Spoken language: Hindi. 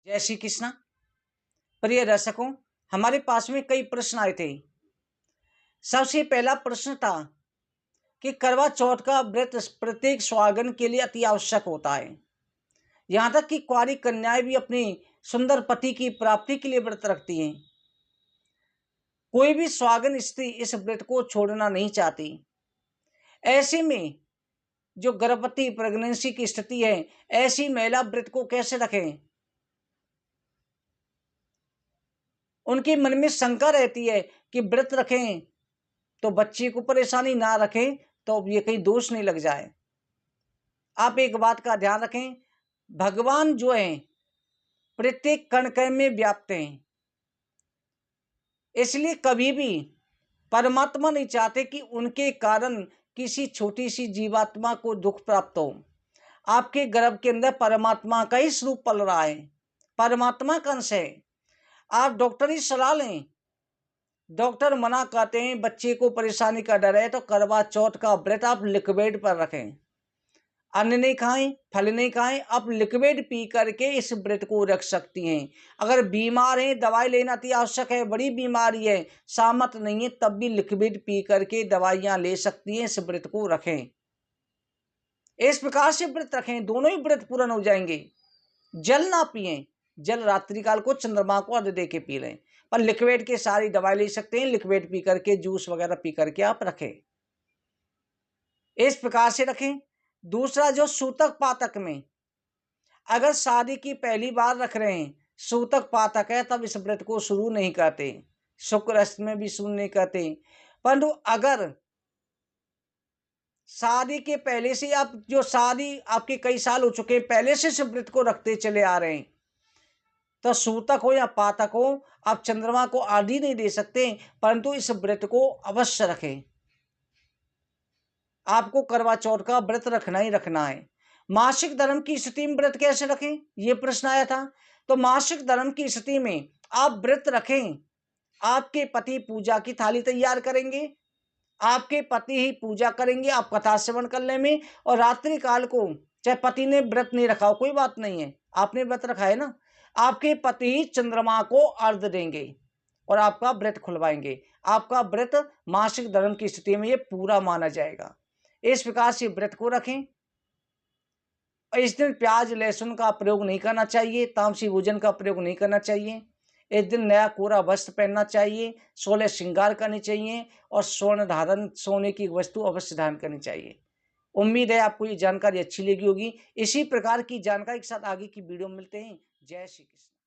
जय श्री कृष्ण। प्रिय दर्शकों, हमारे पास में कई प्रश्न आए थे। सबसे पहला प्रश्न था कि करवा चौथ का व्रत प्रत्येक सुहागन के लिए अति आवश्यक होता है। यहाँ तक कि कुंवारी कन्याएं भी अपनी सुंदर पति की प्राप्ति के लिए व्रत रखती हैं। कोई भी सुहागन स्त्री इस व्रत को छोड़ना नहीं चाहती। ऐसे में जो गर्भवती प्रेगनेंसी की स्थिति है, ऐसी महिला व्रत को कैसे रखें? उनके मन में शंका रहती है कि व्रत रखें तो बच्चे को परेशानी, ना रखें तो ये कहीं दोष नहीं लग जाए। आप एक बात का ध्यान रखें, भगवान जो है प्रत्येक कण कण में व्याप्त हैं। इसलिए कभी भी परमात्मा नहीं चाहते कि उनके कारण किसी छोटी सी जीवात्मा को दुख प्राप्त हो। आपके गर्भ के अंदर परमात्मा का ही स्वरूप पल रहा है, परमात्मा का अंश है। आप डॉक्टरी सलाह लें, डॉक्टर मना करते हैं, बच्चे को परेशानी का डर है, तो करवा चौथ का व्रत आप लिक्विड पर रखें। अन्न नहीं खाएं, फल नहीं खाएं, आप लिक्विड पी करके इस व्रत को रख सकती हैं। अगर बीमार हैं, दवाई लेना अति आवश्यक है, बड़ी बीमारी है, सामर्थ नहीं है, तब भी लिक्विड पी करके दवाइयां ले सकती हैं। इस व्रत को रखें, इस प्रकार से व्रत रखें, दोनों ही व्रत पूर्ण हो जाएंगे। जल ना पिएं, जल रात्रि काल को चंद्रमा को अर्घ्य दे के पी लें, पर लिक्विड के सारी दवाई ले सकते हैं। लिक्विड पी करके, जूस वगैरह पी करके आप रखें, इस प्रकार से रखें। दूसरा, जो सूतक पातक में अगर शादी की पहली बार रख रहे हैं, सूतक पातक है, तब इस व्रत को शुरू नहीं करते, शुक्र अष्टमी में भी शुरू नहीं करते। परंतु अगर शादी के पहले से आप, जो शादी आपके कई साल हो चुके हैं, पहले से इस व्रत को रखते चले आ रहे हैं, तो सूतक हो या पातक हो, आप चंद्रमा को आदि नहीं दे सकते, परंतु इस व्रत को अवश्य रखें। आपको करवा चौथ का व्रत रखना ही रखना है। मासिक धर्म की स्थिति में व्रत कैसे रखें, ये प्रश्न आया था। तो मासिक धर्म की स्थिति में आप व्रत रखें, आपके पति पूजा की थाली तैयार करेंगे, आपके पति ही पूजा करेंगे, आप कथा श्रवण करने में, और रात्रि काल को चाहे पति ने व्रत नहीं रखा हो, कोई बात नहीं है, आपने व्रत रखा है ना, आपके पति ही चंद्रमा को अर्घ्य देंगे और आपका व्रत खुलवाएंगे। आपका व्रत मासिक धर्म की स्थिति में ये पूरा माना जाएगा। इस प्रकार से व्रत को रखें। इस दिन प्याज लहसुन का प्रयोग नहीं करना चाहिए, तामसी भोजन का प्रयोग नहीं करना चाहिए। इस दिन नया कोरा वस्त्र पहनना चाहिए, 16 श्रृंगार करनी चाहिए, और स्वर्ण धारण, सोने की वस्तु अवश्य धारण करनी चाहिए। उम्मीद है आपको ये जानकारी अच्छी लगी होगी। इसी प्रकार की जानकारी के साथ आगे की वीडियो में मिलते हैं। जय श्री कृष्ण।